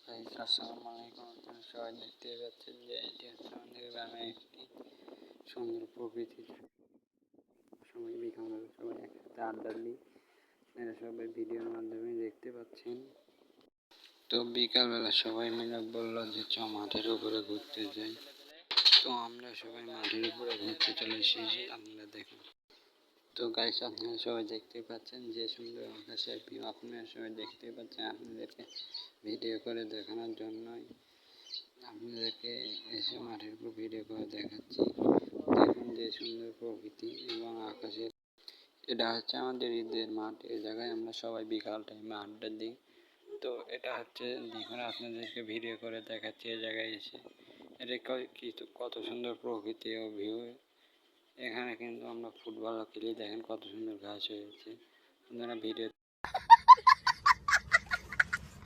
আসসালামু আলাইকুম। আপনারা সবাই দেখতে পাচ্ছেন যে এটি হচ্ছে আমাদের গ্রামে একটি সুন্দর প্রকৃতি। সবাই বিকালবেলা সবাই একসাথে আড্ডা দিই, এরা সবাই ভিডিওর মাধ্যমে দেখতে পাচ্ছেন। তো বিকালবেলা সবাই মিলে বললো যে চ মাঠের উপরে ঘুরতে যাই। তো আমরা সবাই মাঠের উপরে ঘুরতে চলে এসেছি, আপনারা দেখুন। তো গাইস, আপনারা সবাই দেখতে পাচ্ছেন যে সুন্দর আকাশের ভিউ, আপনারা সবাই দেখতে পাচ্ছেন। আপনাদেরকে ভিডিও করে দেখানোর জন্যই আপনাদেরকে এসে মাঠের উপর ভিডিও করে দেখাচ্ছি। দেখুন যে সুন্দর প্রকৃতি এবং আকাশের। এটা হচ্ছে আমাদের ঈদের মাঠ। এই জায়গায় আমরা সবাই বিকাল টাইমে আড্ডা দিই। তো এটা হচ্ছে দেখুন, আপনাদেরকে ভিডিও করে দেখাচ্ছি এই জায়গায় এসে। এটা কত সুন্দর প্রকৃতি ও ভিউ। এখানে কিন্তু আমরা ফুটবল খেলি, দেখেন কত সুন্দর ঘাস হয়েছে। আপনারা ভিডিও